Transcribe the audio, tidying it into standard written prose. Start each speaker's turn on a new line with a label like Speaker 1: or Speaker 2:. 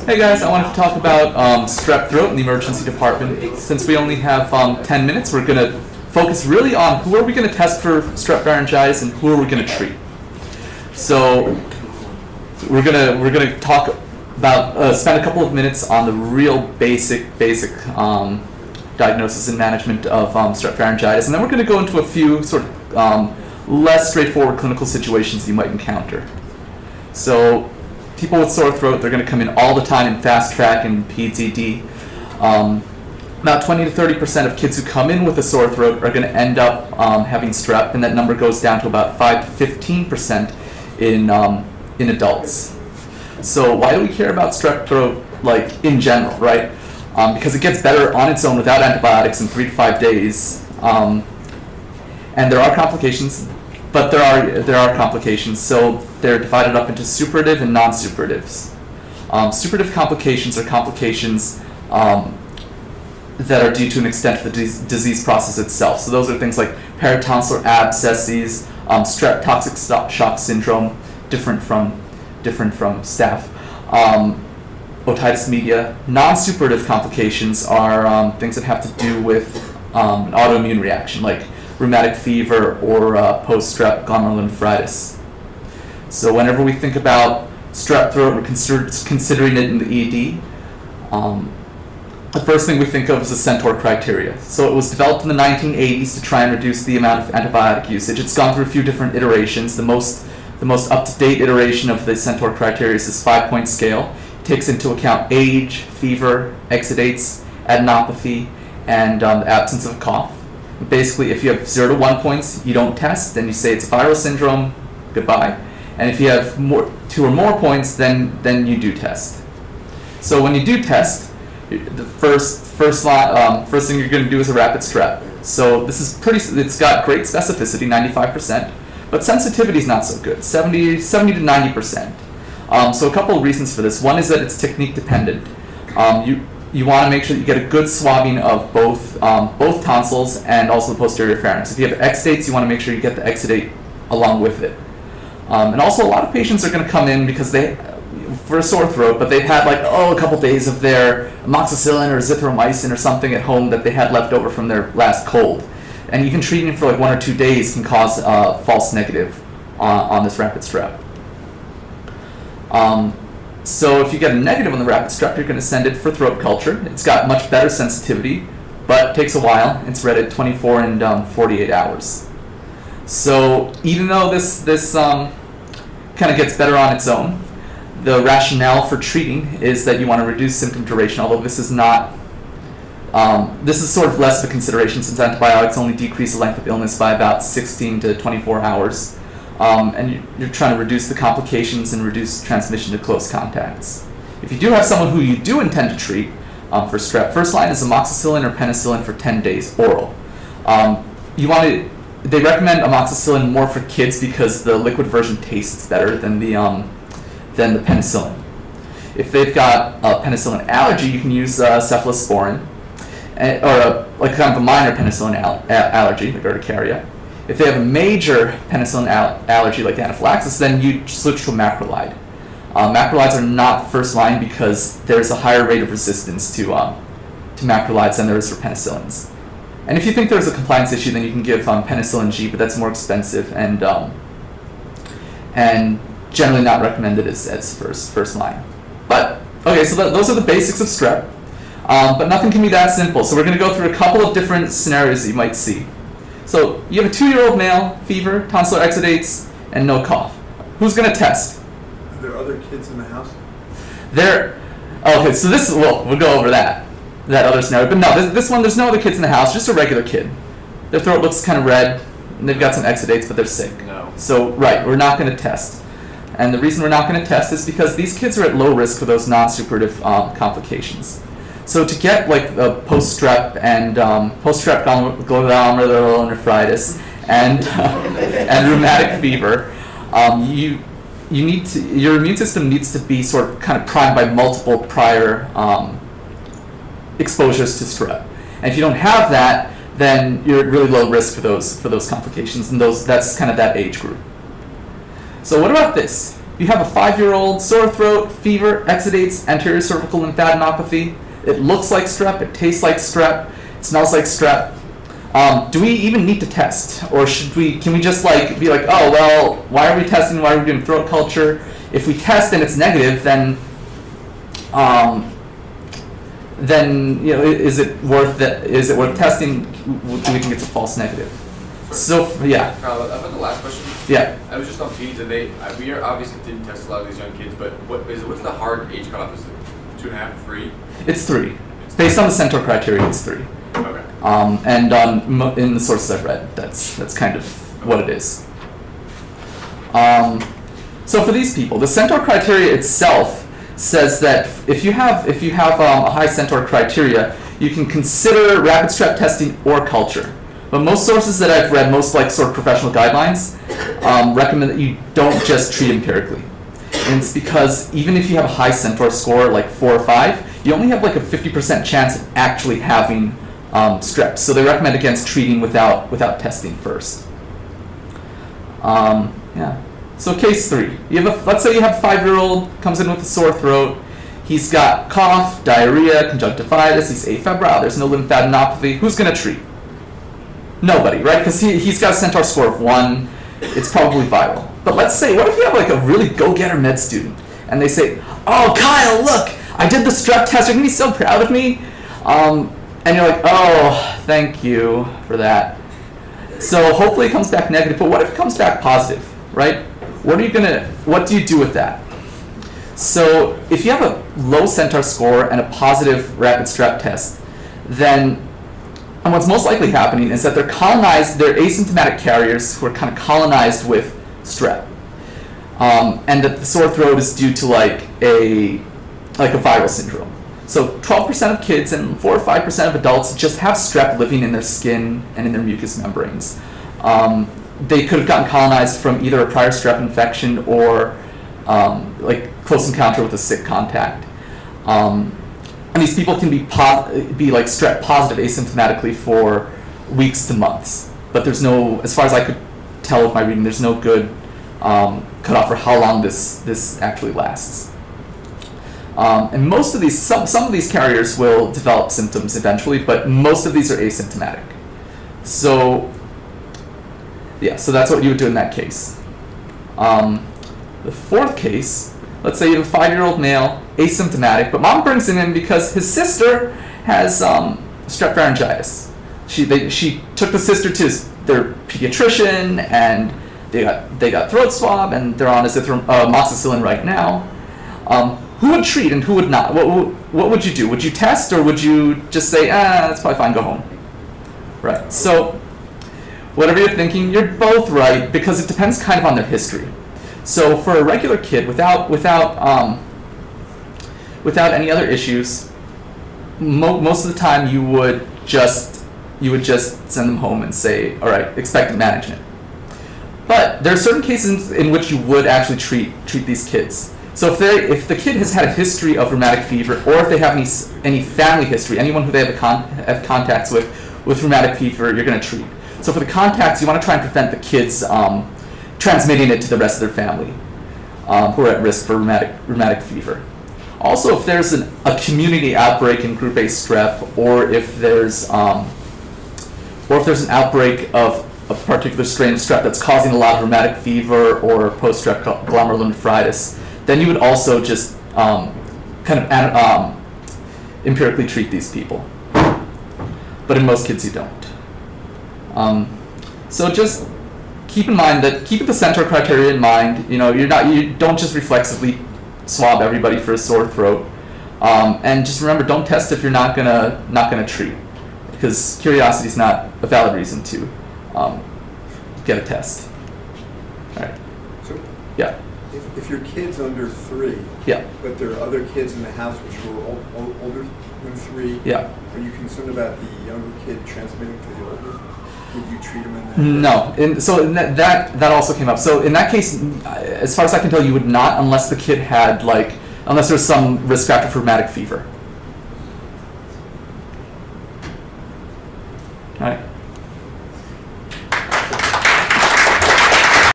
Speaker 1: Hey guys, I wanted to talk about strep throat in the emergency department. Since we only have 10 minutes, we're going to focus really on who are we going to test for strep pharyngitis and who are we going to treat. So we're gonna talk about spend a couple of minutes on the real basic diagnosis and management of strep pharyngitis, and then we're going to go into a few sort of less straightforward clinical situations you might encounter. So people with sore throat, they're going to come in all the time in fast track and PED. About 20 to 30% of kids who come in with a sore throat are going to end up having strep, and that number goes down to about 5 to 15% in adults. So why do we care about strep throat, like, in general, right? Because it gets better on its own without antibiotics in 3 to 5 days. And there are complications, but there are complications. So they're divided up into suppurative and non-superatives. Suppurative complications are complications that are due to an extent of the disease process itself. So those are things like peritonsillar abscesses, strep toxic shock syndrome, different from staph, otitis media. Non-suppurative complications are things that have to do with an autoimmune reaction, like rheumatic fever or post-strep glomerulonephritis. So whenever we think about strep throat, we're considering it in the ED. The first thing we think of is the Centor Criteria. So it was developed in the 1980s to try and reduce the amount of antibiotic usage. It's gone through a few different iterations. The most up-to-date iteration of the Centor Criteria is this 5-point scale. It takes into account age, fever, exudates, adenopathy, and the absence of a cough. Basically, if you have 0 to 1 points, you don't test, then you say it's a viral syndrome, goodbye. And if you have 2 or more points, then you do test. So when you do test, the first thing you're going to do is a rapid strep. So this is it's got great specificity, 95%, but sensitivity is not so good, 70 to 90%. So a couple of reasons for this. One is that it's technique dependent. You want to make sure that you get a good swabbing of both tonsils and also the posterior pharynx. If you have exudates, you want to make sure you get the exudate along with it. And also a lot of patients are going to come in because for a sore throat, but they've had a couple days of their amoxicillin or azithromycin or something at home that they had left over from their last cold. And even treating it for 1 or 2 days can cause a false negative on this rapid strep. So if you get a negative on the rapid strep, you're going to send it for throat culture. It's got much better sensitivity, but it takes a while. It's read at 24 and 48 hours. So even though this kind of gets better on its own, the rationale for treating is that you want to reduce symptom duration, although this is not, this is sort of less of a consideration since antibiotics only decrease the length of illness by about 16 to 24 hours. And you're trying to reduce the complications and reduce transmission to close contacts. If you do have someone who you do intend to treat for strep, first line is amoxicillin or penicillin for 10 days oral. They recommend amoxicillin more for kids because the liquid version tastes better than the penicillin. If they've got a penicillin allergy, you can use cephalosporin, or kind of a minor penicillin allergy, like urticaria. If they have a major penicillin allergy, like anaphylaxis, then you switch to a macrolide. Macrolides are not first line because there's a higher rate of resistance to macrolides than there is for penicillins. And if you think there's a compliance issue, then you can give penicillin G, but that's more expensive and generally not recommended as first line. But okay, so those are the basics of strep. But nothing can be that simple. So we're going to go through a couple of different scenarios that you might see. So you have a 2-year-old male, fever, tonsillar exudates, and no cough. Who's going to test?
Speaker 2: Are there other kids in the house?
Speaker 1: Okay, so we'll go over that other scenario. But no, this one, there's no other kids in the house, just a regular kid. Their throat looks kind of red, and they've got some exudates, but they're sick.
Speaker 2: No.
Speaker 1: So, right, we're not going to test. And the reason we're not going to test is because these kids are at low risk for those non-suppurative complications. So to get post-strep and post-strep glomerulonephritis and rheumatic fever, your immune system needs to be sort of kind of primed by multiple prior exposures to strep. And if you don't have that, then you're at really low risk for those complications, and that's kind of that age group. So what about this? you have a 5-year-old, sore throat, fever, exudates, anterior cervical lymphadenopathy. It looks like strep, it tastes like strep, it smells like strep. Do we even need to test? Or can we just like be like, oh, well, why are we testing? Why are we doing throat culture? If we test and it's negative, then is it worth testing? Do we think it's a false negative? So, yeah.
Speaker 3: Kyle, about the last question.
Speaker 1: Yeah.
Speaker 3: I was just on peds, and we obviously didn't test a lot of these young kids, but what's the hard age cutoff? Is it 2.5, 3?
Speaker 1: It's 3. Based on the Centor Criteria, it's 3.
Speaker 3: Okay.
Speaker 1: And in the sources I've read, that's kind of what it is. So for these people, the Centor Criteria itself says that if you have a high Centor Criteria, you can consider rapid strep testing or culture. But most sources that I've read, most like sort of professional guidelines, recommend that you don't just treat empirically. And it's because even if you have a high Centor score, like 4 or 5, you only have like a 50% chance of actually having strep. So they recommend against treating without testing first. Yeah. So case 3. Let's say you have a 5-year-old, comes in with a sore throat. He's got cough, diarrhea, conjunctivitis, he's afebrile, there's no lymphadenopathy. Who's going to treat? Nobody, right? Because he's got a Centor score of 1. It's probably viral. But let's say, what if you have like a really go-getter med student, and they say, oh, Kyle, look, I did the strep test, you're going to be so proud of me. And you're like, oh, thank you for that. So hopefully it comes back negative, but what if it comes back positive, right? What do you do with that? So if you have a low Centor score and a positive rapid strep test, then and what's most likely happening is that they're asymptomatic carriers who are kind of colonized with strep. And that the sore throat is due to like a viral syndrome. So 12% of kids and 4 or 5% of adults just have strep living in their skin and in their mucous membranes. They could have gotten colonized from either a prior strep infection or like close encounter with a sick contact. And these people can be like strep positive asymptomatically for weeks to months. But there's no, as far as I could tell with my reading, there's no good cutoff for how long this actually lasts. And most of these, some of these carriers will develop symptoms eventually, but most of these are asymptomatic. So, yeah, so that's what you would do in that case. The 4th case, let's say you have a 5-year-old male, asymptomatic, but mom brings him in because his sister has strep pharyngitis. She took the sister to their pediatrician, and they got throat swab, and they're on amoxicillin right now. Who would treat and who would not? What would you do? Would you test, or would you just say, that's probably fine, go home? Right. So whatever you're thinking, you're both right, because it depends kind of on their history. So for a regular kid without any other issues, most of the time you would just send them home and say, all right, expectant management. But there are certain cases in which you would actually treat these kids. So if the kid has had a history of rheumatic fever, or if they have any family history, anyone who they have contacts with rheumatic fever, you're going to treat. So for the contacts, you want to try and prevent the kids transmitting it to the rest of their family who are at risk for rheumatic fever. Also, if there's a community outbreak in Group A strep, or if there's an outbreak of a particular strain of strep that's causing a lot of rheumatic fever or post-strep glomerulonephritis, then you would also just empirically treat these people. But in most kids, you don't. So just keep in mind that keep the Centor Criteria in mind. You don't just reflexively swab everybody for a sore throat, and just remember, don't test if you're not gonna treat, because curiosity is not a valid reason to get a test. All right.
Speaker 2: So
Speaker 1: Yeah.
Speaker 2: if your kid's under 3,
Speaker 1: Yeah.
Speaker 2: but there are other kids in the house which are older than 3,
Speaker 1: Yeah.
Speaker 2: are you concerned about the younger kid transmitting to the older? Would you treat him in that?
Speaker 1: No, that also came up. So in that case, as far as I can tell, you would not, unless the kid had unless there's some risk factor for rheumatic fever.